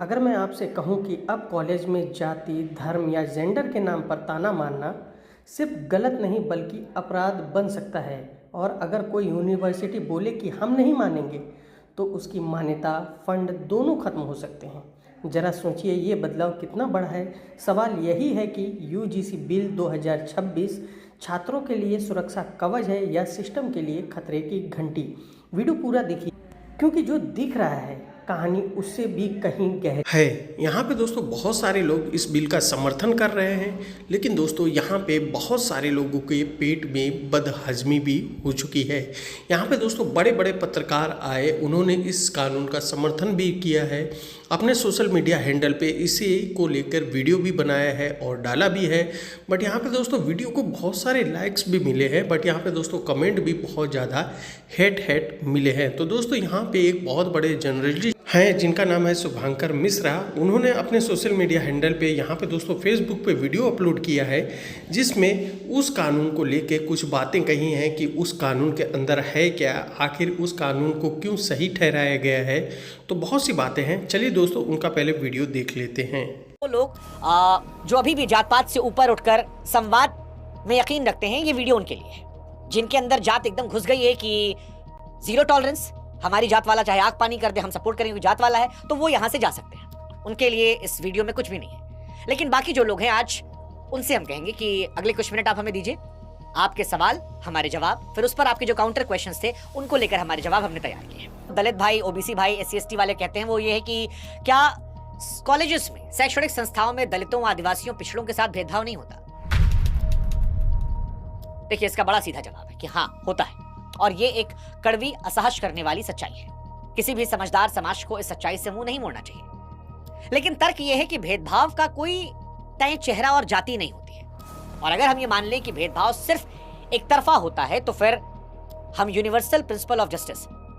अगर मैं आपसे कहूं कि अब कॉलेज में जाति, धर्म या जेंडर के नाम पर ताना मारना सिर्फ गलत नहीं बल्कि अपराध बन सकता है, और अगर कोई यूनिवर्सिटी बोले कि हम नहीं मानेंगे तो उसकी मान्यता, फंड दोनों खत्म हो सकते हैं। ज़रा सोचिए ये बदलाव कितना बड़ा है। सवाल यही है कि यूजीसी बिल 2026 छात्रों के लिए सुरक्षा कवच है या सिस्टम के लिए खतरे की घंटी। वीडियो पूरा देखिए, क्योंकि जो दिख रहा है कहानी उससे भी कहीं गहरी है। यहाँ पे दोस्तों बहुत सारे लोग इस बिल का समर्थन कर रहे हैं, लेकिन दोस्तों यहाँ पे बहुत सारे लोगों के पेट में बदहजमी भी हो चुकी है। यहाँ पे दोस्तों बड़े बड़े पत्रकार आए, उन्होंने इस कानून का समर्थन भी किया है, अपने सोशल मीडिया हैंडल पे इसी को लेकर वीडियो भी बनाया है और डाला भी है। बट यहाँ पे दोस्तों वीडियो को बहुत सारे लाइक्स भी मिले हैं, बट यहाँ पे दोस्तों कमेंट भी बहुत ज़्यादा हेट मिले हैं। तो दोस्तों यहाँ पे एक बहुत बड़े जर्नलिस्ट हैं जिनका नाम है शुभांकर मिश्रा। उन्होंने अपने सोशल मीडिया हैंडल पे यहाँ पे दोस्तों फेसबुक पे वीडियो अपलोड किया है, जिसमें उस कानून को लेके कुछ बातें कही हैं कि उस कानून के अंदर है क्या, आखिर उस कानून को क्यों सही ठहराया गया है। तो बहुत सी बातें हैं, चलिए दोस्तों उनका पहले वीडियो देख लेते हैं। वो लोग जो अभी भी जात पात से ऊपर उठकर संवाद में यकीन रखते हैं, ये वीडियो उनके लिए है। जिनके अंदर जात एकदम घुस गई है कि जीरो टॉलरेंस, हमारी जात वाला चाहे आग पानी कर दे हम सपोर्ट करेंगे, जात वाला है तो वो यहां से जा सकते हैं। उनके लिए इस वीडियो में कुछ भी नहीं है। लेकिन बाकी जो लोग हैं आज उनसे हम कहेंगे कि अगले कुछ मिनट आप हमें दीजिए, आपके सवाल हमारे जवाब, फिर उस पर आपके जो काउंटर क्वेश्चंस थे उनको लेकर हमारे जवाब हमने तैयार किए हैं। दलित भाई, ओबीसी भाई, SC ST वाले कहते हैं वो ये है कि क्या कॉलेजेस में, शैक्षणिक संस्थाओं में दलितों, आदिवासियों, पिछड़ों के साथ भेदभाव नहीं होता? देखिए इसका बड़ा सीधा जवाब है कि हाँ होता है, और ये एक कड़वी, असहज करने वाली सच्चाई है। किसी भी समझदार समाज को इस सच्चाई से मुंह नहीं मोड़ना चाहिए। लेकिन तर्क यह है कि भेदभाव का कोई तय चेहरा और जाति नहीं होती है, और अगर हम ये मान लें कि भेदभाव सिर्फ एक तरफा होता है तो फिर हम यूनिवर्सल प्रिंसिपल ऑफ जस्टिस,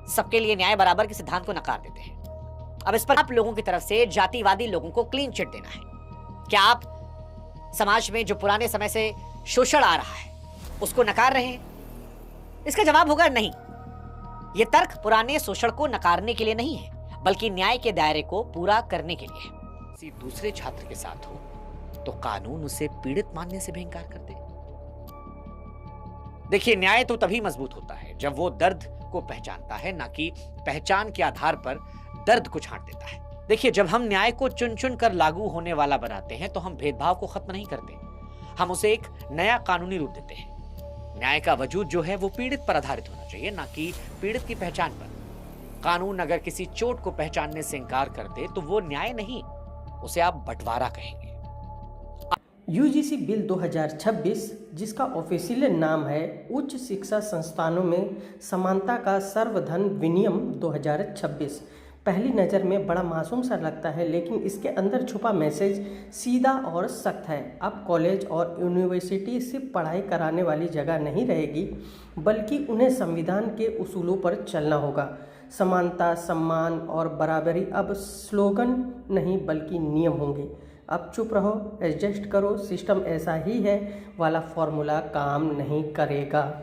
सबके लिए न्याय बराबर के सिद्धांत को नकार देते हैं। अब इस पर आप लोगों की तरफ से जातिवादी लोगों को क्लीन चिट देना है। क्या आप समाज में जो पुराने समय से शोषण आ रहा है उसको नकार रहे हैं? इसका जवाब होगा नहीं। यह तर्क पुराने शोषण को नकारने के लिए नहीं है, बल्कि न्याय के दायरे को पूरा करने के लिए है। किसी दूसरे छात्र के साथ हो तो कानून उसे पीड़ित मानने से भी इंकार कर दे। देखिए न्याय तो तभी मजबूत होता है जब वो दर्द को पहचानता है, ना कि पहचान के आधार पर दर्द को छांट देता है। देखिए जब हम न्याय को चुन चुन कर लागू होने वाला बनाते हैं तो हम भेदभाव को खत्म नहीं करते, हम उसे एक नया कानूनी रूप देते हैं। न्याय का वजूद जो है वो पीड़ित पर आधारित होना चाहिए, ना कि पीड़ित की पहचान पर। कानून अगर किसी चोट को पहचानने से इंकार कर दे तो वो न्याय नहीं, उसे आप बंटवारा कहेंगे। यूजीसी बिल 2026, जिसका ऑफिशियल नाम है उच्च शिक्षा संस्थानों में समानता का सर्वधर्म विनियम 2026, पहली नज़र में बड़ा मासूम सा लगता है, लेकिन इसके अंदर छुपा मैसेज सीधा और सख्त है। अब कॉलेज और यूनिवर्सिटी सिर्फ पढ़ाई कराने वाली जगह नहीं रहेगी, बल्कि उन्हें संविधान के उसूलों पर चलना होगा। समानता, सम्मान और बराबरी अब स्लोगन नहीं बल्कि नियम होंगे। अब चुप रहो, एडजस्ट करो, सिस्टम ऐसा ही है वाला फॉर्मूला काम नहीं करेगा।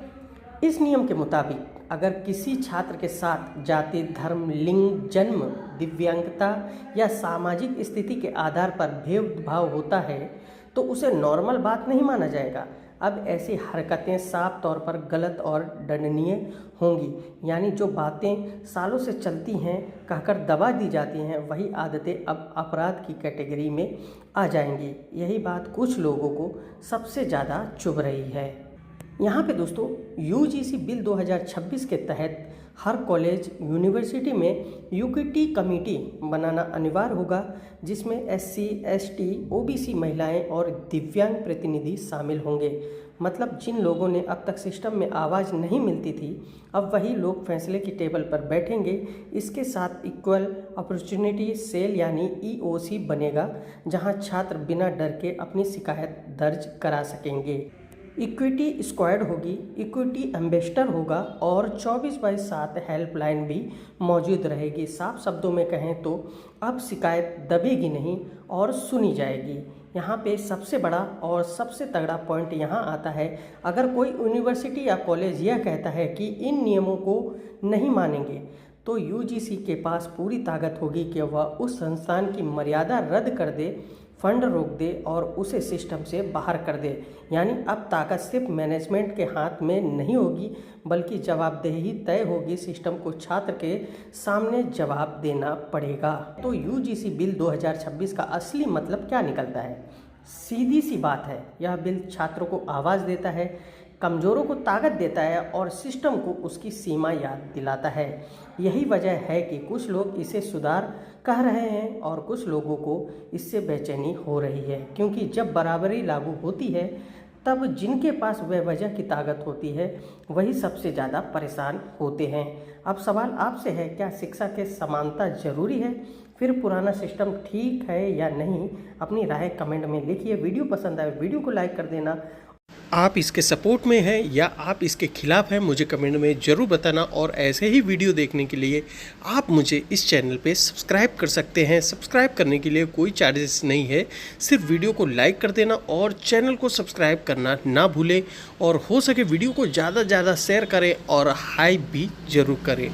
इस नियम के मुताबिक अगर किसी छात्र के साथ जाति, धर्म, लिंग, जन्म, दिव्यांगता या सामाजिक स्थिति के आधार पर भेदभाव होता है तो उसे नॉर्मल बात नहीं माना जाएगा। अब ऐसी हरकतें साफ तौर पर गलत और दंडनीय होंगी। यानी जो बातें सालों से चलती हैं, कहकर दबा दी जाती हैं, वही आदतें अब अपराध की कैटेगरी में आ जाएंगी। यही बात कुछ लोगों को सबसे ज़्यादा चुभ रही है। यहाँ पे दोस्तों यूजीसी बिल 2026 के तहत हर कॉलेज, यूनिवर्सिटी में यूक्विटी कमेटी बनाना अनिवार्य होगा, जिसमें SC ST OBC महिलाएं और दिव्यांग प्रतिनिधि शामिल होंगे। मतलब जिन लोगों ने अब तक सिस्टम में आवाज़ नहीं मिलती थी, अब वही लोग फैसले की टेबल पर बैठेंगे। इसके साथ इक्वल अपॉर्चुनिटी सेल यानी EOC बनेगा, जहां छात्र बिना डर के अपनी शिकायत दर्ज करा सकेंगे। इक्विटी स्क्वाड होगी, इक्विटी एम्बेसडर होगा और 24/7 हेल्पलाइन भी मौजूद रहेगी। साफ शब्दों में कहें तो अब शिकायत दबेगी नहीं और सुनी जाएगी। यहाँ पे सबसे बड़ा और सबसे तगड़ा पॉइंट यहाँ आता है, अगर कोई यूनिवर्सिटी या कॉलेज यह कहता है कि इन नियमों को नहीं मानेंगे तो यूजीसी के पास पूरी ताकत होगी कि वह उस संस्थान की मर्यादा रद्द कर दे, फंड रोक दे और उसे सिस्टम से बाहर कर दे। यानी अब ताकत सिर्फ मैनेजमेंट के हाथ में नहीं होगी, बल्कि जवाबदेही तय होगी। सिस्टम को छात्र के सामने जवाब देना पड़ेगा। तो यूजीसी बिल 2026 का असली मतलब क्या निकलता है? सीधी सी बात है, यह बिल छात्रों को आवाज़ देता है, कमज़ोरों को ताकत देता है और सिस्टम को उसकी सीमा याद दिलाता है। यही वजह है कि कुछ लोग इसे सुधार कह रहे हैं और कुछ लोगों को इससे बेचैनी हो रही है, क्योंकि जब बराबरी लागू होती है तब जिनके पास बेवजह की ताकत होती है वही सबसे ज़्यादा परेशान होते हैं। अब सवाल आपसे है, क्या शिक्षा के समानता जरूरी है? फिर पुराना सिस्टम ठीक है या नहीं? अपनी राय कमेंट में लिखिए। वीडियो पसंद आए वीडियो को लाइक कर देना। आप इसके सपोर्ट में हैं या आप इसके खिलाफ हैं, मुझे कमेंट में ज़रूर बताना। और ऐसे ही वीडियो देखने के लिए आप मुझे इस चैनल पे सब्सक्राइब कर सकते हैं। सब्सक्राइब करने के लिए कोई चार्जेस नहीं है, सिर्फ वीडियो को लाइक कर देना और चैनल को सब्सक्राइब करना ना भूलें। और हो सके वीडियो को ज़्यादा से ज़्यादा शेयर करें और हाइप भी ज़रूर करें।